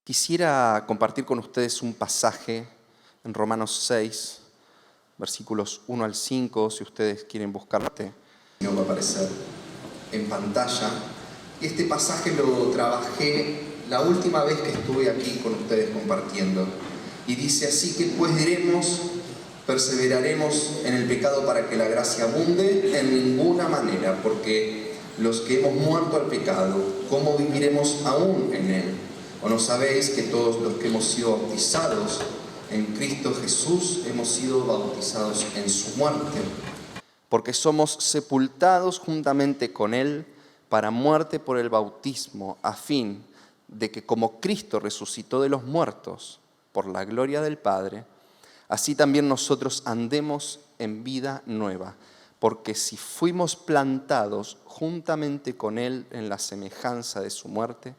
Quisiera compartir con ustedes un pasaje en Romanos 6, versículos 1 al 5, si ustedes quieren buscarlo. No va a aparecer en pantalla. Y este pasaje lo trabajé la última vez que estuve aquí con ustedes compartiendo. Y dice así que pues diremos, perseveraremos en el pecado para que la gracia abunde. En ninguna manera, porque los que hemos muerto al pecado, ¿cómo viviremos aún en él? ¿O no sabéis que todos los que hemos sido bautizados en Cristo Jesús hemos sido bautizados en su muerte? Porque somos sepultados juntamente con Él para muerte por el bautismo, a fin de que como Cristo resucitó de los muertos por la gloria del Padre, así también nosotros andemos en vida nueva. Porque si fuimos plantados juntamente con Él en la semejanza de su muerte,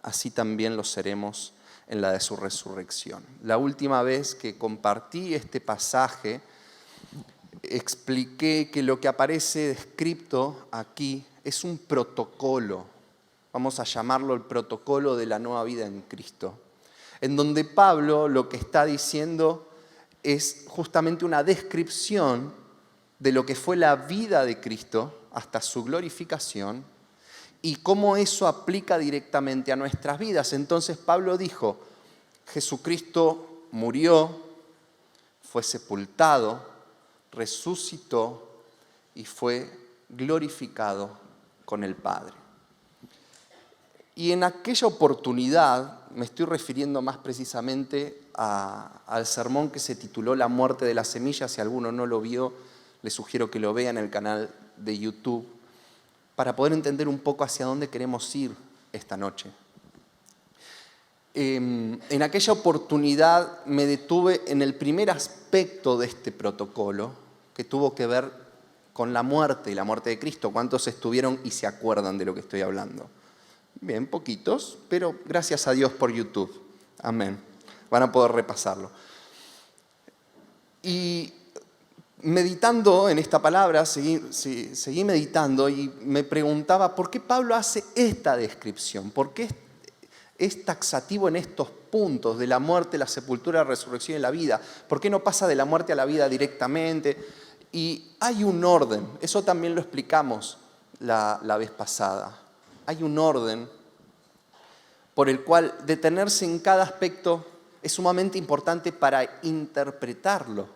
así también lo seremos en la de su resurrección. La última vez que compartí este pasaje, expliqué que lo que aparece descrito aquí es un protocolo, vamos a llamarlo el protocolo de la nueva vida en Cristo, en donde Pablo lo que está diciendo es justamente una descripción de lo que fue la vida de Cristo hasta su glorificación, y cómo eso aplica directamente a nuestras vidas. Entonces Pablo dijo, Jesucristo murió, fue sepultado, resucitó y fue glorificado con el Padre. Y en aquella oportunidad, me estoy refiriendo más precisamente al sermón que se tituló La muerte de la semilla. Si alguno no lo vio, le sugiero que lo vea en el canal de YouTube, para poder entender un poco hacia dónde queremos ir esta noche. En aquella oportunidad me detuve en el primer aspecto de este protocolo, que tuvo que ver con la muerte y la muerte de Cristo. ¿Cuántos estuvieron y se acuerdan de lo que estoy hablando? Bien, poquitos, pero gracias a Dios por YouTube. Amén. Van a poder repasarlo. Y meditando en esta palabra, seguí meditando y me preguntaba por qué Pablo hace esta descripción, por qué es taxativo en estos puntos de la muerte, la sepultura, la resurrección y la vida, por qué no pasa de la muerte a la vida directamente. Y hay un orden, eso también lo explicamos la vez pasada. Hay un orden por el cual detenerse en cada aspecto es sumamente importante para interpretarlo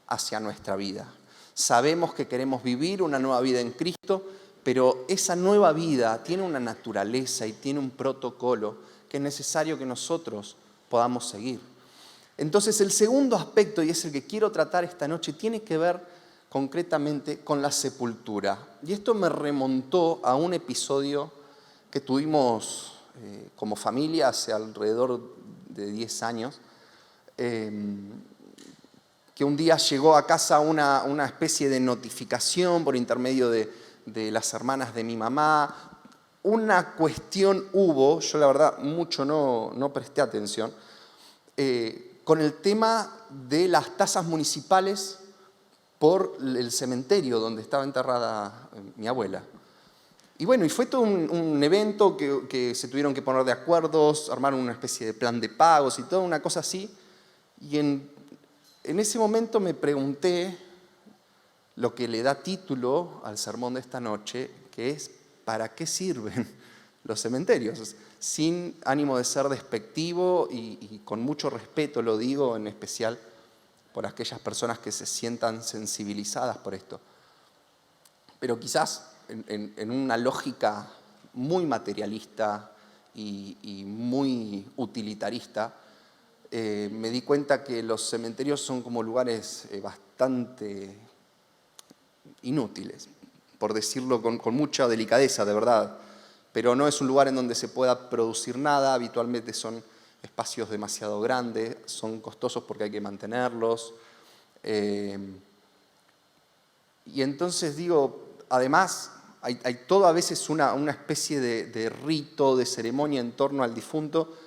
hacia nuestra vida. Sabemos que queremos vivir una nueva vida en Cristo, pero esa nueva vida tiene una naturaleza y tiene un protocolo que es necesario que nosotros podamos seguir. Entonces, el segundo aspecto, y es el que quiero tratar esta noche, tiene que ver concretamente con la sepultura. Y esto me remontó a un episodio que tuvimos como familia hace alrededor de 10 años, que un día llegó a casa una especie de notificación por intermedio de las hermanas de mi mamá. Una cuestión hubo, yo la verdad mucho no presté atención, con el tema de las tasas municipales por el cementerio donde estaba enterrada mi abuela. Y bueno, y fue todo un evento que se tuvieron que poner de acuerdo, armaron una especie de plan de pagos y toda una cosa así. Y en ese momento me pregunté lo que le da título al sermón de esta noche, que es ¿para qué sirven los cementerios? Sin ánimo de ser despectivo y con mucho respeto lo digo, en especial por aquellas personas que se sientan sensibilizadas por esto. Pero quizás en una lógica muy materialista y muy utilitarista, me di cuenta que los cementerios son como lugares bastante inútiles, por decirlo con mucha delicadeza, de verdad. Pero no es un lugar en donde se pueda producir nada, habitualmente son espacios demasiado grandes, son costosos porque hay que mantenerlos. Y entonces digo, además, hay toda a veces una especie de rito, de ceremonia en torno al difunto,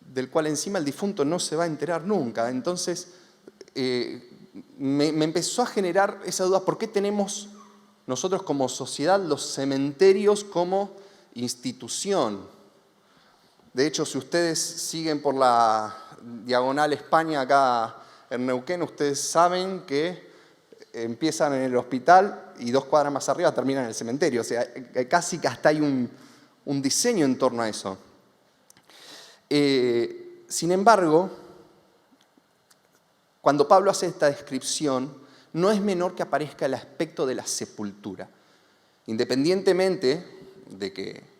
del cual encima el difunto no se va a enterar nunca. Entonces me empezó a generar esa duda, ¿por qué tenemos nosotros como sociedad los cementerios como institución? De hecho, si ustedes siguen por la Diagonal España acá en Neuquén, ustedes saben que empiezan en el hospital y 2 cuadras más arriba terminan en el cementerio. O sea, casi que hasta hay un diseño en torno a eso. Sin embargo, cuando Pablo hace esta descripción, no es menor que aparezca el aspecto de la sepultura. Independientemente de que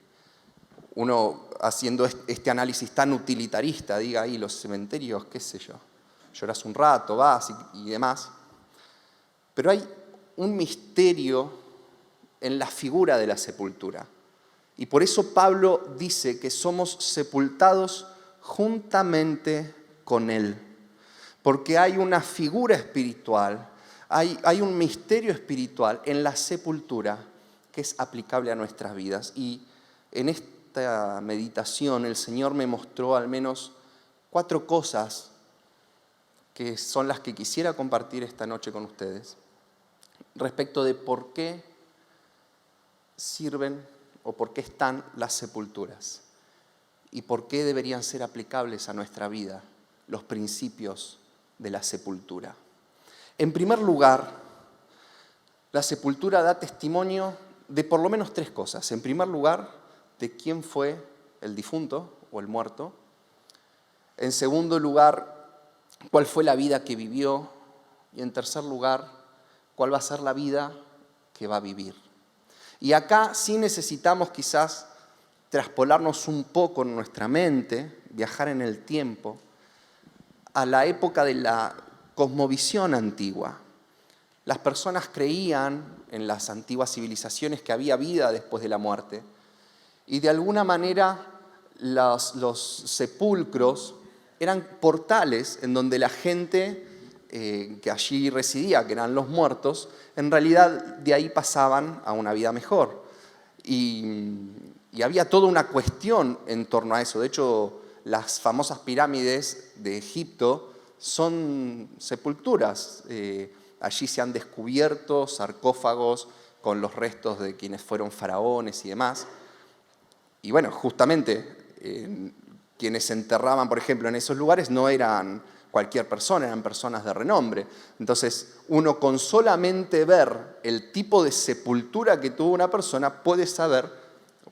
uno, haciendo este análisis tan utilitarista, diga ahí los cementerios, qué sé yo, lloras un rato, vas y demás, pero hay un misterio en la figura de la sepultura. Y por eso Pablo dice que somos sepultados juntamente con Él. Porque hay una figura espiritual, hay un misterio espiritual en la sepultura que es aplicable a nuestras vidas. Y en esta meditación el Señor me mostró al menos 4 cosas que son las que quisiera compartir esta noche con ustedes respecto de por qué sirven o por qué están las sepulturas y por qué deberían ser aplicables a nuestra vida los principios de la sepultura. En primer lugar, la sepultura da testimonio de por lo menos 3 cosas. En primer lugar, de quién fue el difunto o el muerto. En segundo lugar, cuál fue la vida que vivió. Y en tercer lugar, cuál va a ser la vida que va a vivir. Y acá sí necesitamos quizás traspolarnos un poco en nuestra mente, viajar en el tiempo, a la época de la cosmovisión antigua. Las personas creían en las antiguas civilizaciones que había vida después de la muerte y de alguna manera los sepulcros eran portales en donde la gente que allí residía, que eran los muertos, en realidad de ahí pasaban a una vida mejor. Y había toda una cuestión en torno a eso. De hecho, las famosas pirámides de Egipto son sepulturas. Allí se han descubierto sarcófagos con los restos de quienes fueron faraones y demás. Y bueno, justamente quienes se enterraban, por ejemplo, en esos lugares no eran cualquier persona, eran personas de renombre. Entonces, uno con solamente ver el tipo de sepultura que tuvo una persona puede saber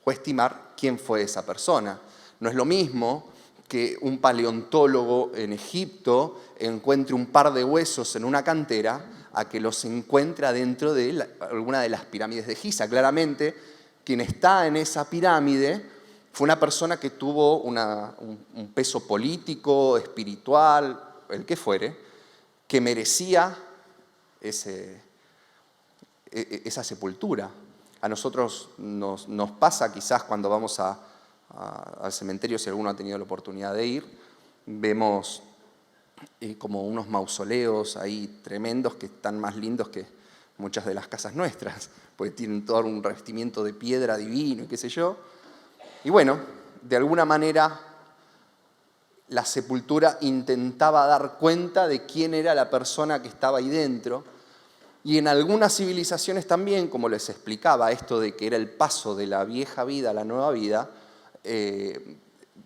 o estimar quién fue esa persona. No es lo mismo que un paleontólogo en Egipto encuentre un par de huesos en una cantera a que los encuentre dentro de alguna de las pirámides de Giza. Claramente, quien está en esa pirámide fue una persona que tuvo un peso político, espiritual, el que fuere, que merecía esa sepultura. A nosotros nos pasa quizás cuando vamos al cementerio, si alguno ha tenido la oportunidad de ir, vemos como unos mausoleos ahí tremendos que están más lindos que muchas de las casas nuestras, porque tienen todo un revestimiento de piedra divino y qué sé yo. Y bueno, de alguna manera la sepultura intentaba dar cuenta de quién era la persona que estaba ahí dentro. Y en algunas civilizaciones también, como les explicaba, esto de que era el paso de la vieja vida a la nueva vida,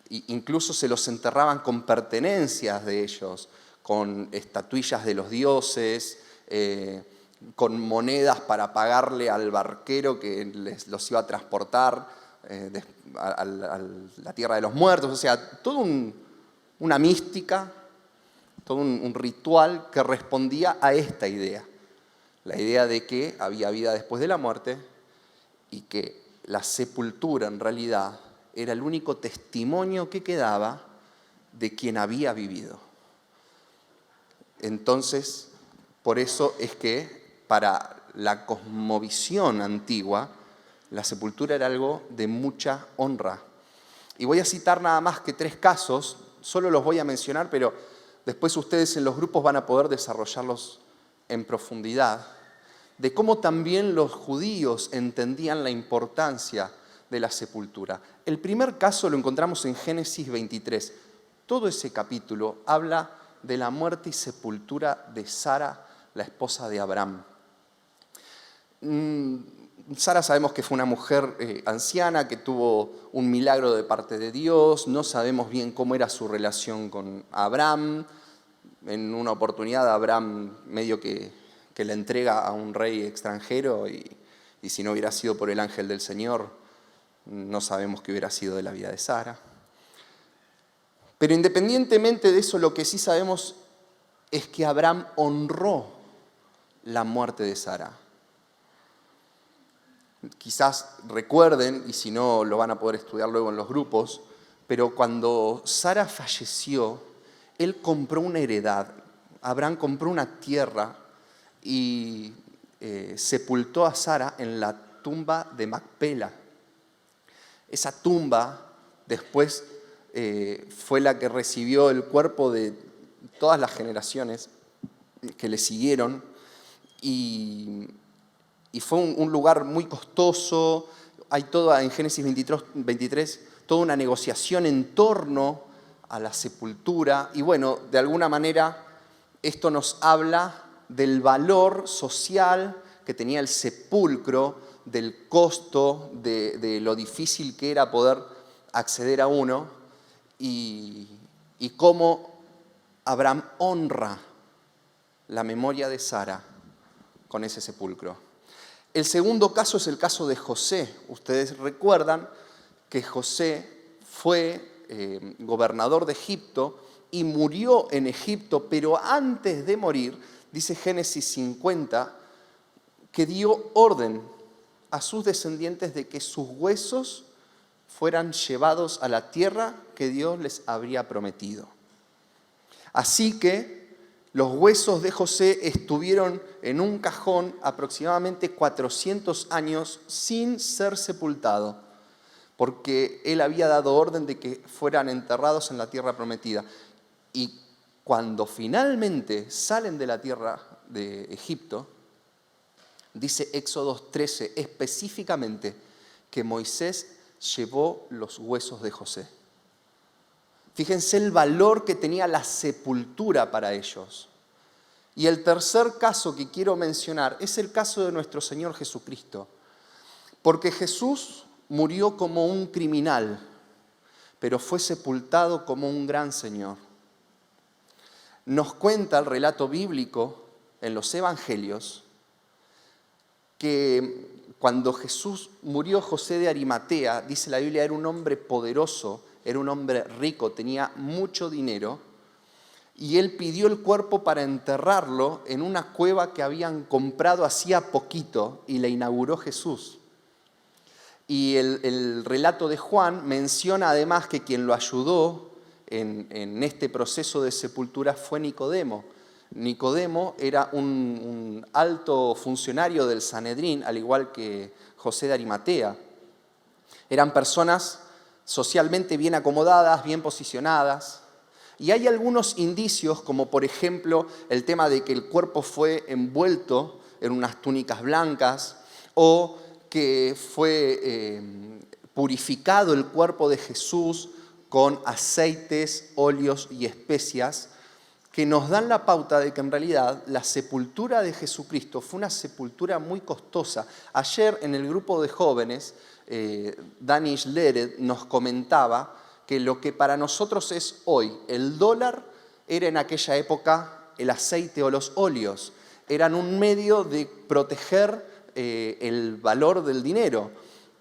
incluso se los enterraban con pertenencias de ellos, con estatuillas de los dioses, con monedas para pagarle al barquero que los iba a transportar a la tierra de los muertos. O sea, toda una mística, todo un ritual que respondía a esta idea. La idea de que había vida después de la muerte y que la sepultura en realidad era el único testimonio que quedaba de quien había vivido. Entonces, por eso es que para la cosmovisión antigua, la sepultura era algo de mucha honra. Y voy a citar nada más que 3 casos, solo los voy a mencionar, pero después ustedes en los grupos van a poder desarrollarlos en profundidad, de cómo también los judíos entendían la importancia de la sepultura. El primer caso lo encontramos en Génesis 23. Todo ese capítulo habla de la muerte y sepultura de Sara, la esposa de Abraham. Sara sabemos que fue una mujer anciana que tuvo un milagro de parte de Dios. No sabemos bien cómo era su relación con Abraham. En una oportunidad Abraham medio que le entrega a un rey extranjero y si no hubiera sido por el ángel del Señor, no sabemos qué hubiera sido de la vida de Sara. Pero independientemente de eso, lo que sí sabemos es que Abraham honró la muerte de Sara. Quizás recuerden, y si no lo van a poder estudiar luego en los grupos, pero cuando Sara falleció, él compró una heredad. Abraham compró una tierra y sepultó a Sara en la tumba de Macpela. Esa tumba después fue la que recibió el cuerpo de todas las generaciones que le siguieron y fue un lugar muy costoso. Hay toda, en Génesis 23, toda una negociación en torno a la sepultura. Y bueno, de alguna manera esto nos habla del valor social que tenía el sepulcro, del costo, de lo difícil que era poder acceder a uno y cómo Abraham honra la memoria de Sara con ese sepulcro. El segundo caso es el caso de José. Ustedes recuerdan que José fue gobernador de Egipto y murió en Egipto, pero antes de morir, dice Génesis 50, que dio orden a sus descendientes de que sus huesos fueran llevados a la tierra que Dios les habría prometido. Así que los huesos de José estuvieron en un cajón aproximadamente 400 años sin ser sepultado, porque él había dado orden de que fueran enterrados en la tierra prometida. Y cuando finalmente salen de la tierra de Egipto, dice Éxodo 13 específicamente que Moisés llevó los huesos de José. Fíjense el valor que tenía la sepultura para ellos. Y el tercer caso que quiero mencionar es el caso de nuestro Señor Jesucristo. Porque Jesús murió como un criminal, pero fue sepultado como un gran Señor. Nos cuenta el relato bíblico en los evangelios que cuando Jesús murió, José de Arimatea, dice la Biblia, era un hombre poderoso, era un hombre rico, tenía mucho dinero, y él pidió el cuerpo para enterrarlo en una cueva que habían comprado hacía poquito y la inauguró Jesús. Y el relato de Juan menciona además que quien lo ayudó en este proceso de sepultura fue Nicodemo. Nicodemo era un alto funcionario del Sanedrín, al igual que José de Arimatea. Eran personas socialmente bien acomodadas, bien posicionadas. Y hay algunos indicios, como por ejemplo el tema de que el cuerpo fue envuelto en unas túnicas blancas o que fue purificado el cuerpo de Jesús con aceites, óleos y especias, que nos dan la pauta de que en realidad la sepultura de Jesucristo fue una sepultura muy costosa. Ayer en el grupo de jóvenes, Dani Schlered nos comentaba que lo que para nosotros es hoy el dólar era en aquella época el aceite o los óleos. Eran un medio de proteger el valor del dinero.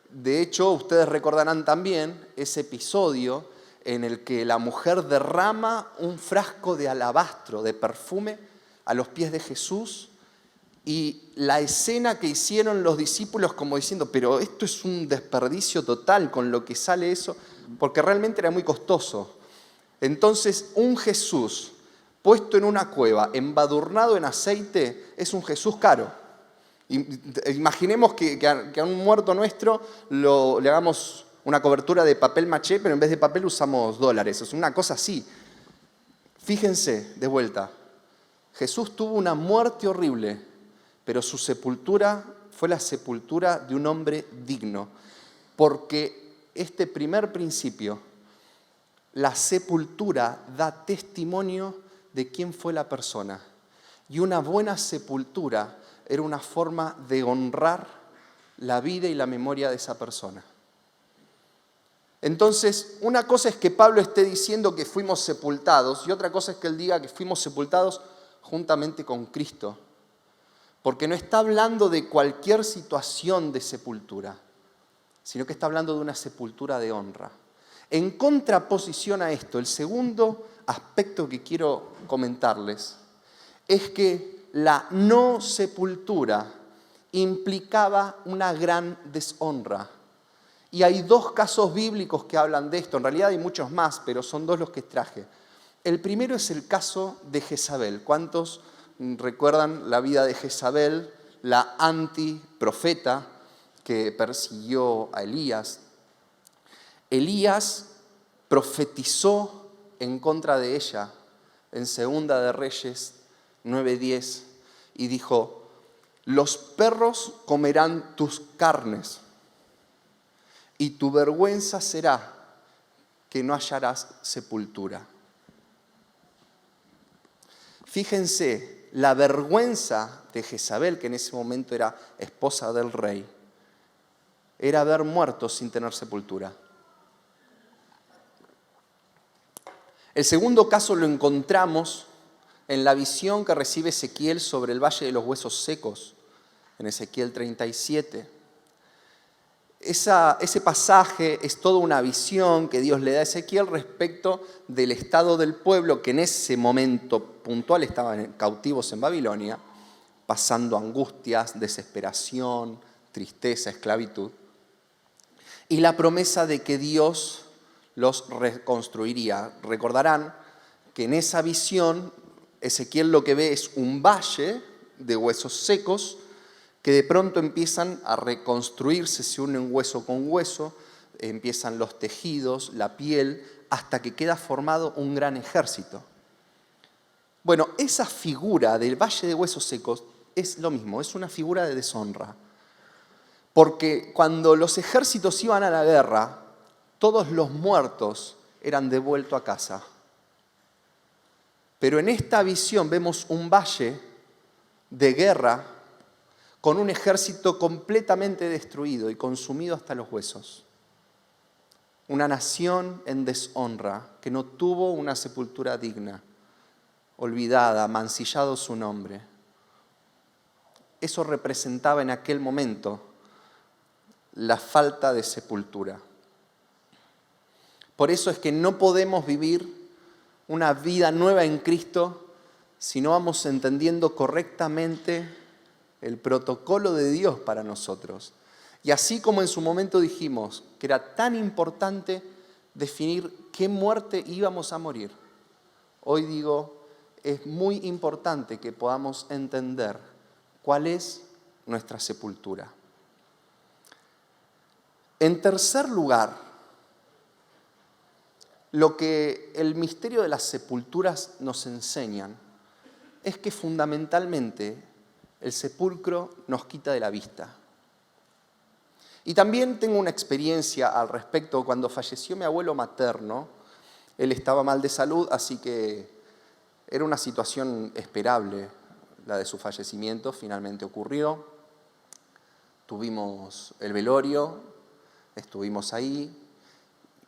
De hecho, ustedes recordarán también ese episodio en el que la mujer derrama un frasco de alabastro, de perfume, a los pies de Jesús, y la escena que hicieron los discípulos como diciendo, pero esto es un desperdicio total con lo que sale eso, porque realmente era muy costoso. Entonces, un Jesús puesto en una cueva, embadurnado en aceite, es un Jesús caro. Imaginemos que a un muerto nuestro le hagamos una cobertura de papel maché, pero en vez de papel usamos dólares. Es una cosa así. Fíjense, de vuelta, Jesús tuvo una muerte horrible, pero su sepultura fue la sepultura de un hombre digno, porque este primer principio, la sepultura da testimonio de quién fue la persona. Y una buena sepultura era una forma de honrar la vida y la memoria de esa persona. Entonces, una cosa es que Pablo esté diciendo que fuimos sepultados y otra cosa es que él diga que fuimos sepultados juntamente con Cristo. Porque no está hablando de cualquier situación de sepultura, sino que está hablando de una sepultura de honra. En contraposición a esto, el segundo aspecto que quiero comentarles es que la no sepultura implicaba una gran deshonra. Y hay dos casos bíblicos que hablan de esto. En realidad hay muchos más, pero son dos los que traje. El primero es el caso de Jezabel. ¿Cuántos recuerdan la vida de Jezabel, la antiprofeta que persiguió a Elías? Elías profetizó en contra de ella en Segunda de Reyes 9:10 y dijo: los perros comerán tus carnes y tu vergüenza será que no hallarás sepultura. Fíjense, la vergüenza de Jezabel, que en ese momento era esposa del rey, era haber muerto sin tener sepultura. El segundo caso lo encontramos en la visión que recibe Ezequiel sobre el Valle de los Huesos Secos, en Ezequiel 37. Ese pasaje es toda una visión que Dios le da a Ezequiel respecto del estado del pueblo que en ese momento puntual estaban cautivos en Babilonia, pasando angustias, desesperación, tristeza, esclavitud, y la promesa de que Dios los reconstruiría. Recordarán que en esa visión Ezequiel lo que ve es un valle de huesos secos que de pronto empiezan a reconstruirse, se unen hueso con hueso, empiezan los tejidos, la piel, hasta que queda formado un gran ejército. Bueno, esa figura del valle de huesos secos es lo mismo, es una figura de deshonra. Porque cuando los ejércitos iban a la guerra, todos los muertos eran devueltos a casa. Pero en esta visión vemos un valle de guerra con un ejército completamente destruido y consumido hasta los huesos. Una nación en deshonra que no tuvo una sepultura digna, olvidada, mancillado su nombre. Eso representaba en aquel momento la falta de sepultura. Por eso es que no podemos vivir una vida nueva en Cristo si no vamos entendiendo correctamente el protocolo de Dios para nosotros. Y así como en su momento dijimos que era tan importante definir qué muerte íbamos a morir, hoy digo, es muy importante que podamos entender cuál es nuestra sepultura. En tercer lugar, lo que el misterio de las sepulturas nos enseñan es que fundamentalmente el sepulcro nos quita de la vista. Y también tengo una experiencia al respecto. Cuando falleció mi abuelo materno, él estaba mal de salud, así que era una situación esperable la de su fallecimiento. Finalmente ocurrió. Tuvimos el velorio, estuvimos ahí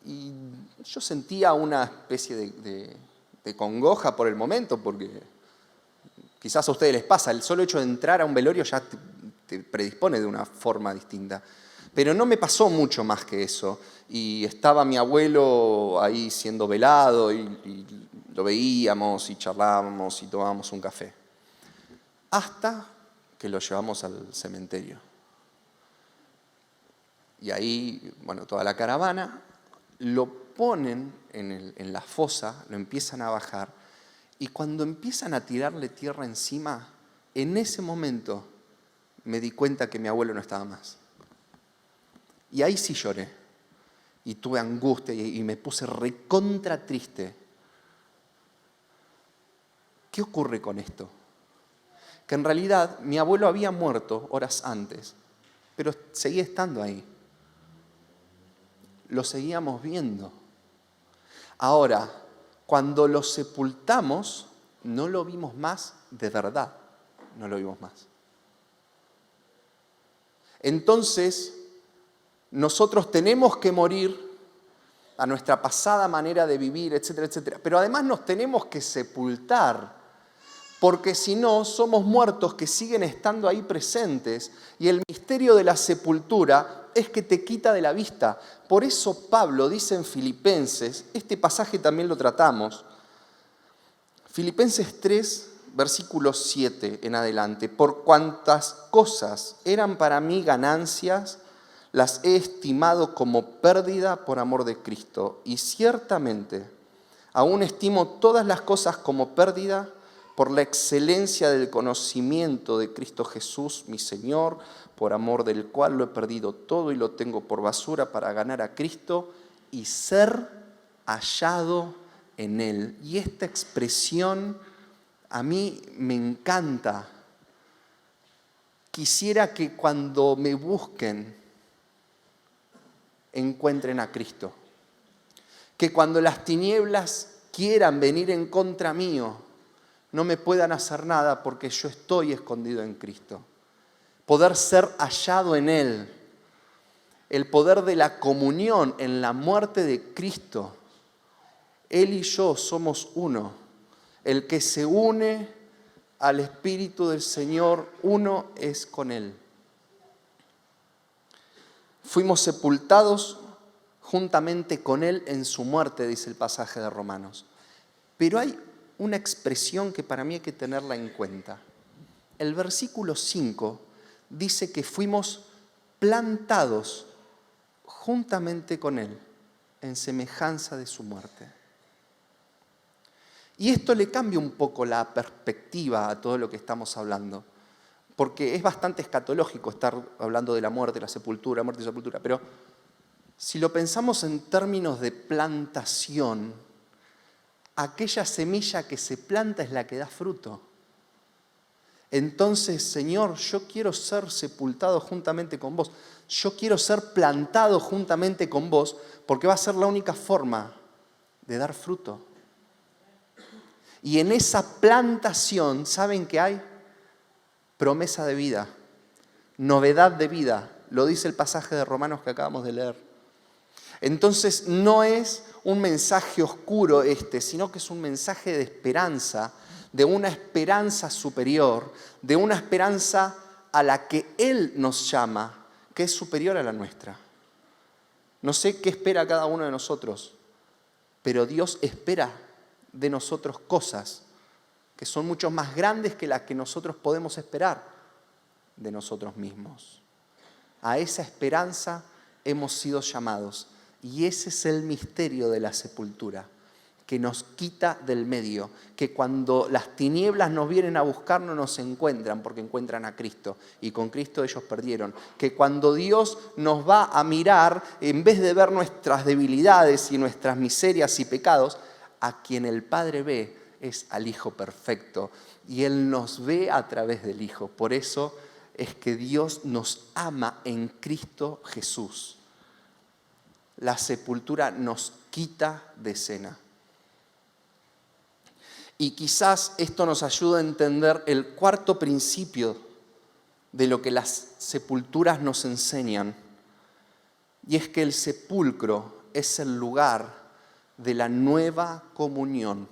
y yo sentía una especie de congoja por el momento, porque quizás a ustedes les pasa, el solo hecho de entrar a un velorio ya te predispone de una forma distinta. Pero no me pasó mucho más que eso. Y estaba mi abuelo ahí siendo velado y lo veíamos y charlábamos y tomábamos un café. Hasta que lo llevamos al cementerio. Y ahí, bueno, toda la caravana lo ponen en la fosa, lo empiezan a bajar. Y cuando empiezan a tirarle tierra encima, en ese momento me di cuenta que mi abuelo no estaba más. Y ahí sí lloré. Y tuve angustia y me puse recontra triste. ¿Qué ocurre con esto? Que en realidad mi abuelo había muerto horas antes, pero seguía estando ahí. Lo seguíamos viendo. Ahora, cuando lo sepultamos, no lo vimos más de verdad. No lo vimos más. Entonces, nosotros tenemos que morir a nuestra pasada manera de vivir, etcétera, etcétera. Pero además nos tenemos que sepultar, porque si no, somos muertos que siguen estando ahí presentes. Y el misterio de la sepultura es que te quita de la vista. Por eso Pablo dice en Filipenses, este pasaje también lo tratamos, Filipenses 3, versículo 7 en adelante. Por cuantas cosas eran para mí ganancias, las he estimado como pérdida por amor de Cristo. Y ciertamente, aún estimo todas las cosas como pérdida por la excelencia del conocimiento de Cristo Jesús, mi Señor, por amor del cual lo he perdido todo y lo tengo por basura para ganar a Cristo y ser hallado en Él. Y esta expresión a mí me encanta. Quisiera que cuando me busquen, encuentren a Cristo. Que cuando las tinieblas quieran venir en contra mío, no me puedan hacer nada porque yo estoy escondido en Cristo. Poder ser hallado en Él. El poder de la comunión en la muerte de Cristo. Él y yo somos uno. El que se une al Espíritu del Señor, uno es con Él. Fuimos sepultados juntamente con Él en su muerte, dice el pasaje de Romanos. Pero hay una expresión que para mí hay que tenerla en cuenta. El versículo 5 dice que fuimos plantados juntamente con Él en semejanza de su muerte. Y esto le cambia un poco la perspectiva a todo lo que estamos hablando. Porque es bastante escatológico estar hablando de la muerte, la sepultura, muerte y sepultura. Pero si lo pensamos en términos de plantación, aquella semilla que se planta es la que da fruto. Entonces, Señor, yo quiero ser sepultado juntamente con vos. Yo quiero ser plantado juntamente con vos porque va a ser la única forma de dar fruto. Y en esa plantación, ¿saben qué hay? Promesa de vida, novedad de vida, lo dice el pasaje de Romanos que acabamos de leer. Entonces no es un mensaje oscuro sino que es un mensaje de esperanza, de una esperanza superior, de una esperanza a la que Él nos llama, que es superior a la nuestra. No sé qué espera cada uno de nosotros, pero Dios espera de nosotros cosas que son mucho más grandes que las que nosotros podemos esperar de nosotros mismos. A esa esperanza hemos sido llamados. Y ese es el misterio de la sepultura, que nos quita del medio, que cuando las tinieblas nos vienen a buscar no nos encuentran porque encuentran a Cristo. Y con Cristo ellos perdieron. Que cuando Dios nos va a mirar, en vez de ver nuestras debilidades y nuestras miserias y pecados, a quien el Padre ve es al Hijo perfecto y Él nos ve a través del Hijo. Por eso es que Dios nos ama en Cristo Jesús. La sepultura nos quita de escena. Y quizás esto nos ayuda a entender el cuarto principio de lo que las sepulturas nos enseñan. Y es que el sepulcro es el lugar de la nueva comunión.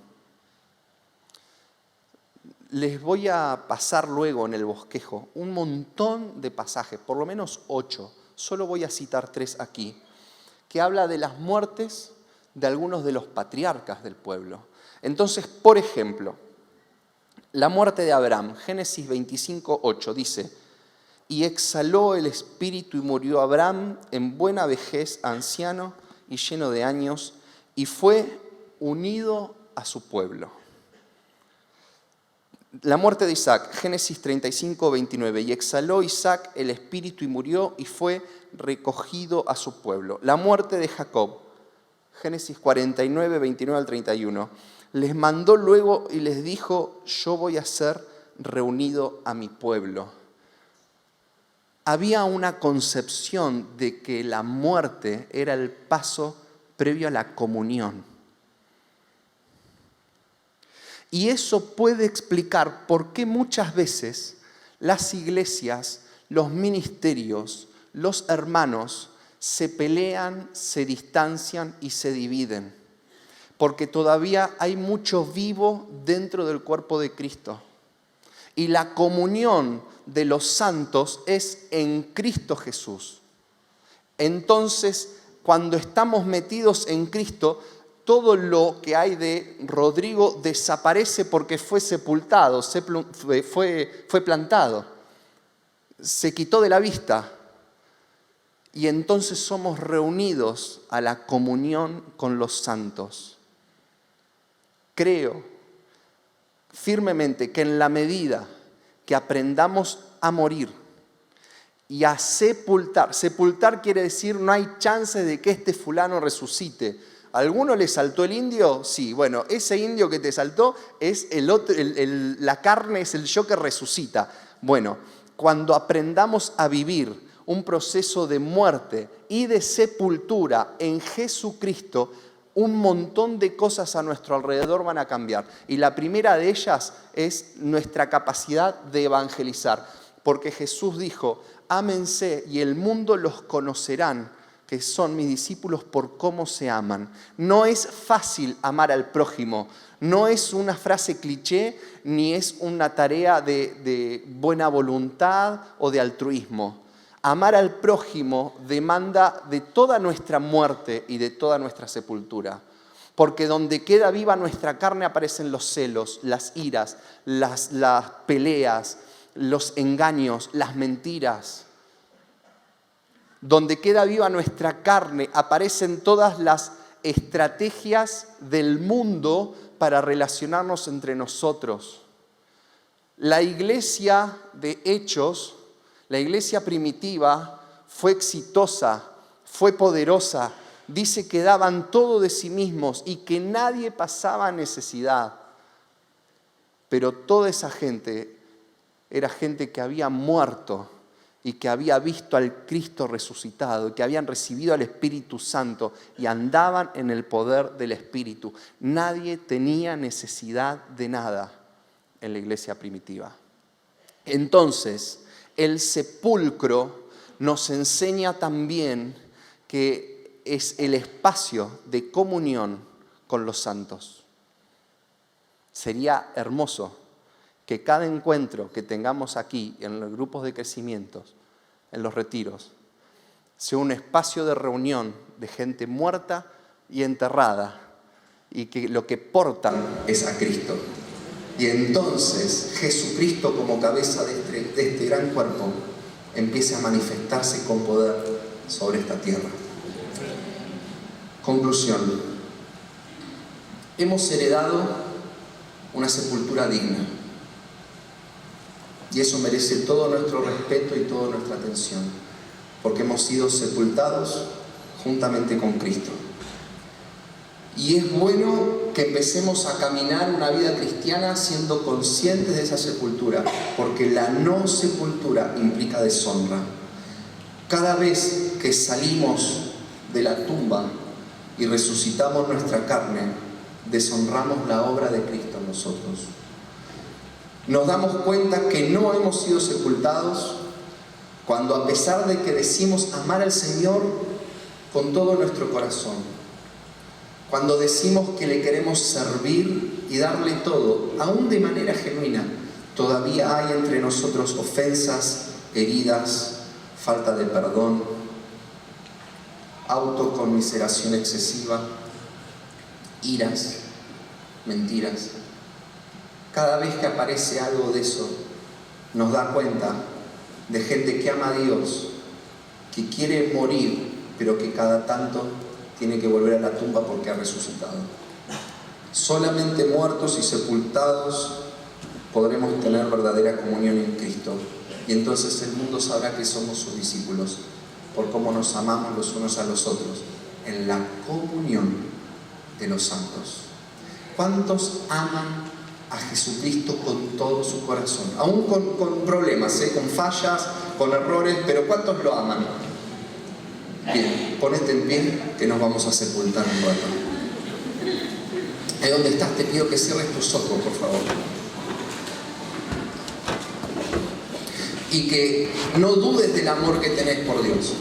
Les voy a pasar luego en el bosquejo un montón de pasajes, por lo menos 8, solo voy a citar 3 aquí, que habla de las muertes de algunos de los patriarcas del pueblo. Entonces, por ejemplo, la muerte de Abraham, Génesis 25:8 dice: y exhaló el espíritu y murió Abraham en buena vejez, anciano y lleno de años, y fue unido a su pueblo. La muerte de Isaac, Génesis 35:29, y exhaló Isaac el espíritu y murió y fue recogido a su pueblo. La muerte de Jacob, Génesis 49:29 al 31, les mandó luego y les dijo: yo voy a ser reunido a mi pueblo. Había una concepción de que la muerte era el paso previo a la comunión. Y eso puede explicar por qué muchas veces las iglesias los ministerios, los hermanos se pelean, se distancian y se dividen, porque todavía hay mucho vivo dentro del cuerpo de Cristo. Y la comunión de los santos es en Cristo Jesús. Entonces, cuando estamos metidos en Cristo, todo lo que hay de Rodrigo desaparece porque fue sepultado, fue plantado, se quitó de la vista. Y entonces somos reunidos a la comunión con los santos. Creo firmemente que en la medida que aprendamos a morir y a sepultar quiere decir no hay chance de que este fulano resucite. ¿A alguno le saltó el indio? Sí, bueno, ese indio que te saltó es el otro, la carne es el yo que resucita. Bueno, cuando aprendamos a vivir un proceso de muerte y de sepultura en Jesucristo, un montón de cosas a nuestro alrededor van a cambiar. Y la primera de ellas es nuestra capacidad de evangelizar. Porque Jesús dijo, ámense y el mundo los conocerán, que son mis discípulos por cómo se aman. No es fácil amar al prójimo. No es una frase cliché, ni es una tarea de buena voluntad o de altruismo. Amar al prójimo demanda de toda nuestra muerte y de toda nuestra sepultura. Porque donde queda viva nuestra carne aparecen los celos, las iras, las peleas, los engaños, las mentiras. Donde queda viva nuestra carne aparecen todas las estrategias del mundo para relacionarnos entre nosotros. La iglesia de Hechos, la iglesia primitiva, fue exitosa, fue poderosa. Dice que daban todo de sí mismos y que nadie pasaba necesidad. Pero toda esa gente era gente que había muerto y que había visto al Cristo resucitado y que habían recibido al Espíritu Santo y andaban en el poder del Espíritu. Nadie tenía necesidad de nada en la iglesia primitiva. Entonces, el sepulcro nos enseña también que es el espacio de comunión con los santos. Sería hermoso que cada encuentro que tengamos aquí en los grupos de crecimiento, en los retiros, sea un espacio de reunión de gente muerta y enterrada y que lo que portan es a Cristo. Y entonces Jesucristo como cabeza de este gran cuerpo empieza a manifestarse con poder sobre esta tierra. Conclusión. Hemos heredado una sepultura digna. Y eso merece todo nuestro respeto y toda nuestra atención, porque hemos sido sepultados juntamente con Cristo. Y es bueno que empecemos a caminar una vida cristiana siendo conscientes de esa sepultura, porque la no sepultura implica deshonra. Cada vez que salimos de la tumba y resucitamos nuestra carne, deshonramos la obra de Cristo en nosotros. Nos damos cuenta que no hemos sido sepultados cuando, a pesar de que decimos amar al Señor con todo nuestro corazón, cuando decimos que le queremos servir y darle todo, aún de manera genuina, todavía hay entre nosotros ofensas, heridas, falta de perdón, autoconmiseración excesiva, iras, mentiras. Cada vez que aparece algo de eso, nos da cuenta de gente que ama a Dios, que quiere morir, pero que cada tanto tiene que volver a la tumba porque ha resucitado. Solamente muertos y sepultados podremos tener verdadera comunión en Cristo. Y entonces el mundo sabrá que somos sus discípulos, por cómo nos amamos los unos a los otros, en la comunión de los santos. ¿Cuántos aman a Jesucristo con todo su corazón? Aún con problemas, con fallas, con errores, pero ¿cuántos lo aman? Bien, ponete en pie que nos vamos a sepultar un rato. Ahí donde estás te pido que cierres tus ojos, por favor. y que no dudes del amor que tenés por Dios.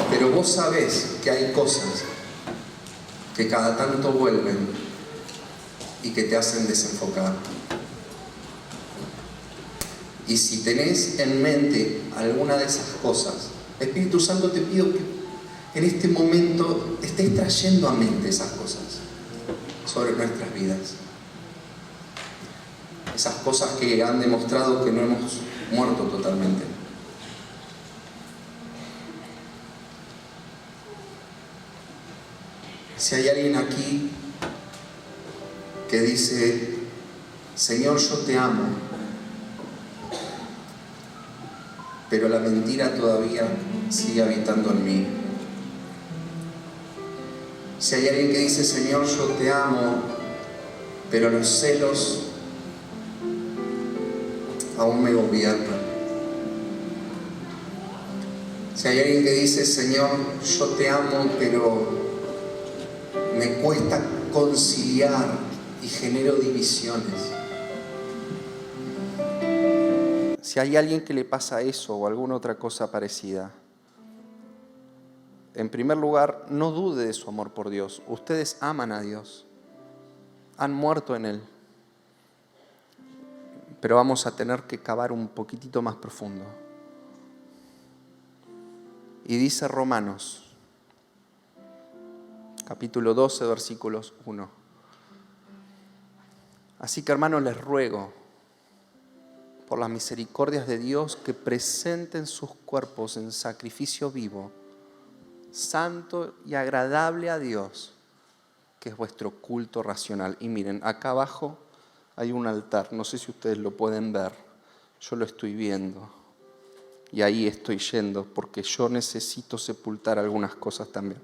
Pero vos sabés que hay cosas que cada tanto vuelven y que te hacen desenfocar. Y si tenés en mente alguna de esas cosas, Espíritu Santo, te pido que en este momento estés trayendo a mente esas cosas sobre nuestras vidas. Esas cosas que han demostrado que no hemos muerto totalmente. Si hay alguien aquí que dice: Señor, yo te amo, pero la mentira todavía sigue habitando en mí. Si hay alguien que dice: Señor, yo te amo, pero los celos aún me gobiernan. Si hay alguien que dice: Señor, yo te amo, pero me cuesta conciliar y genero divisiones. Si hay alguien que le pasa eso o alguna otra cosa parecida, en primer lugar, no dude de su amor por Dios. Ustedes aman a Dios, han muerto en Él, pero vamos a tener que cavar un poquitito más profundo. Y dice Romanos, capítulo 12, versículos 1. Así que, hermanos, les ruego, por las misericordias de Dios, que presenten sus cuerpos en sacrificio vivo, santo y agradable a Dios, que es vuestro culto racional. Y miren, acá abajo hay un altar, no sé si ustedes lo pueden ver, yo lo estoy viendo. Y ahí estoy yendo, porque yo necesito sepultar algunas cosas también.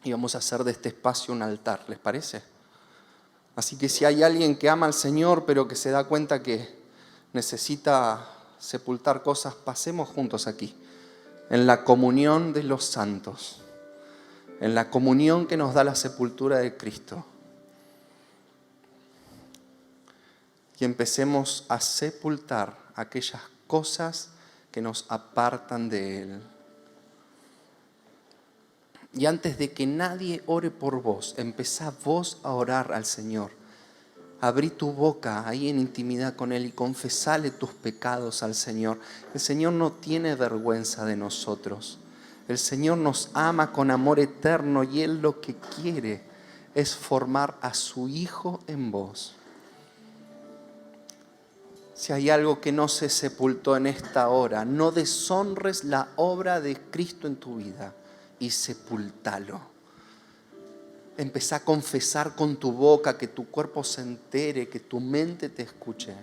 Y vamos a hacer de este espacio un altar, ¿les parece? Así que si hay alguien que ama al Señor, pero que se da cuenta que necesita sepultar cosas, pasemos juntos aquí, en la comunión de los santos, en la comunión que nos da la sepultura de Cristo. Y empecemos a sepultar aquellas cosas que nos apartan de Él. Y antes de que nadie ore por vos, empezá vos a orar al Señor. Abrí tu boca ahí en intimidad con Él y confesale tus pecados al Señor. El Señor no tiene vergüenza de nosotros. El Señor nos ama con amor eterno y Él lo que quiere es formar a su Hijo en vos. Si hay algo que no se sepultó en esta hora, no deshonres la obra de Cristo en tu vida y sepultalo. Empezá a confesar con tu boca, que tu cuerpo se entere, que tu mente te escuche.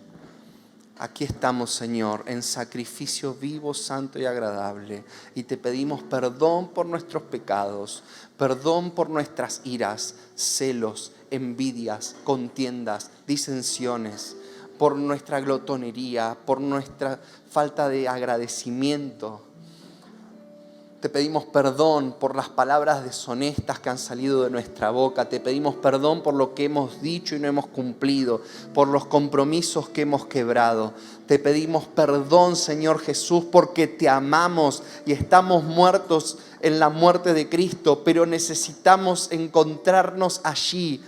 Aquí estamos, Señor, en sacrificio vivo, santo y agradable. Y te pedimos perdón por nuestros pecados, perdón por nuestras iras, celos, envidias, contiendas, disensiones, por nuestra glotonería, por nuestra falta de agradecimiento. Te pedimos perdón por las palabras deshonestas que han salido de nuestra boca. Te pedimos perdón por lo que hemos dicho y no hemos cumplido, por los compromisos que hemos quebrado. Te pedimos perdón, Señor Jesús, porque te amamos y estamos muertos en la muerte de Cristo, pero necesitamos encontrarnos allí,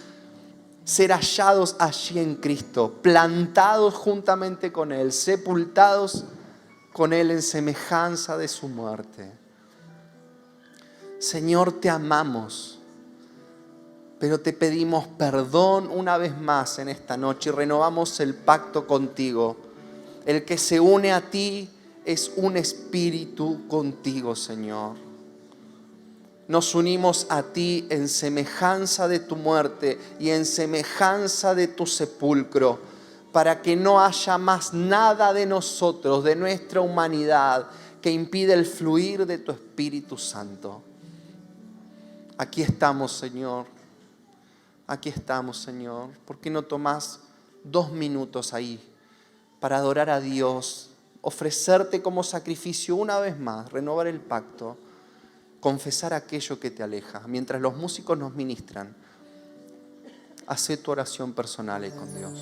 ser hallados allí en Cristo, plantados juntamente con Él, sepultados con Él en semejanza de su muerte. Señor, te amamos, pero te pedimos perdón una vez más en esta noche y renovamos el pacto contigo. El que se une a ti es un espíritu contigo, Señor. Nos unimos a ti en semejanza de tu muerte y en semejanza de tu sepulcro, para que no haya más nada de nosotros, de nuestra humanidad, que impida el fluir de tu Espíritu Santo. Aquí estamos, Señor. Aquí estamos, Señor. ¿Por qué no tomás 2 minutos ahí para adorar a Dios, ofrecerte como sacrificio una vez más, renovar el pacto, confesar aquello que te aleja? Mientras los músicos nos ministran, haz tu oración personal ahí con Dios.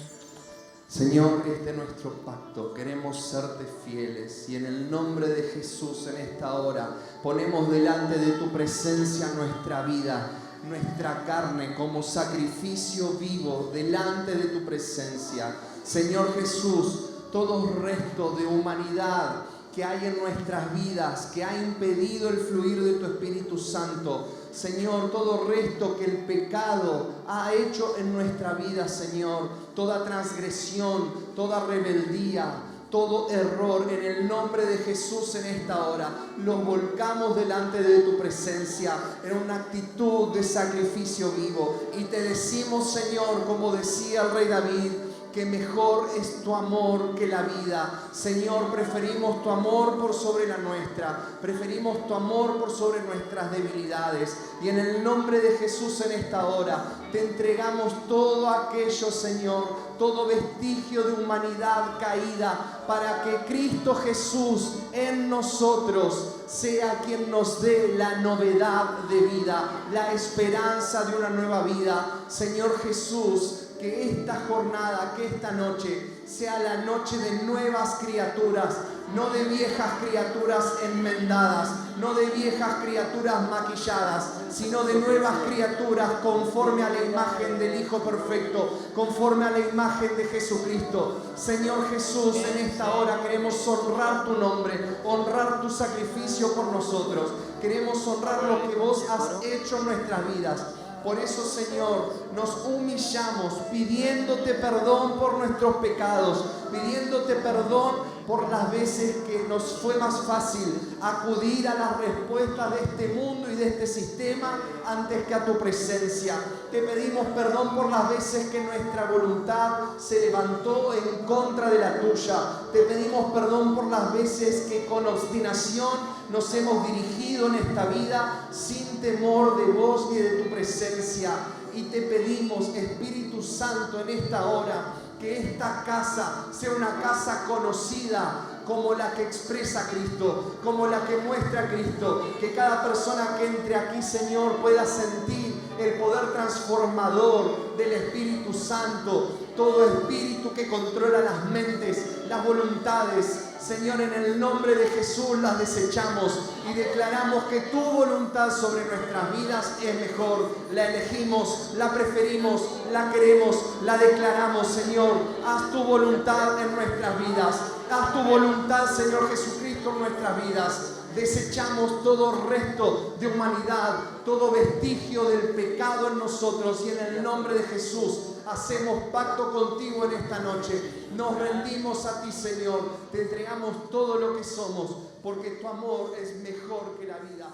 Señor, este es nuestro pacto, queremos serte fieles y en el nombre de Jesús en esta hora ponemos delante de tu presencia nuestra vida, nuestra carne como sacrificio vivo delante de tu presencia. Señor Jesús, todo resto de humanidad que hay en nuestras vidas, que ha impedido el fluir de tu Espíritu Santo, Señor, todo resto que el pecado ha hecho en nuestra vida, Señor, toda transgresión, toda rebeldía, todo error, en el nombre de Jesús en esta hora, los volcamos delante de tu presencia en una actitud de sacrificio vivo. Y te decimos, Señor, como decía el rey David, que mejor es tu amor que la vida. Señor, preferimos tu amor por sobre la nuestra. Preferimos tu amor por sobre nuestras debilidades. Y en el nombre de Jesús en esta hora, te entregamos todo aquello, Señor, todo vestigio de humanidad caída, para que Cristo Jesús en nosotros sea quien nos dé la novedad de vida, la esperanza de una nueva vida. Señor Jesús, que esta jornada, que esta noche sea la noche de nuevas criaturas, no de viejas criaturas enmendadas, no de viejas criaturas maquilladas, sino de nuevas criaturas conforme a la imagen del Hijo perfecto, conforme a la imagen de Jesucristo. Señor Jesús, en esta hora queremos honrar tu nombre, honrar tu sacrificio por nosotros. Queremos honrar lo que vos has hecho en nuestras vidas. Por eso, Señor, nos humillamos pidiéndote perdón por nuestros pecados, pidiéndote perdón por las veces que nos fue más fácil acudir a las respuestas de este mundo y de este sistema antes que a tu presencia. Te pedimos perdón por las veces que nuestra voluntad se levantó en contra de la tuya. Te pedimos perdón por las veces que con obstinación nos hemos dirigido en esta vida sin temor de vos ni de tu presencia. Y te pedimos, Espíritu Santo, en esta hora, que esta casa sea una casa conocida como la que expresa a Cristo, como la que muestra a Cristo. Que cada persona que entre aquí, Señor, pueda sentir el poder transformador del Espíritu Santo. Todo espíritu que controla las mentes, las voluntades, Señor, en el nombre de Jesús las desechamos y declaramos que tu voluntad sobre nuestras vidas es mejor. La elegimos, la preferimos, la queremos, la declaramos, Señor. Haz tu voluntad en nuestras vidas. Haz tu voluntad, Señor Jesucristo, en nuestras vidas. Desechamos todo resto de humanidad, todo vestigio del pecado en nosotros, y en el nombre de Jesús hacemos pacto contigo en esta noche. Nos rendimos a ti, Señor. Te entregamos todo lo que somos, porque tu amor es mejor que la vida.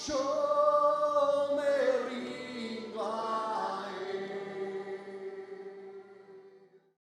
Yo me rindo a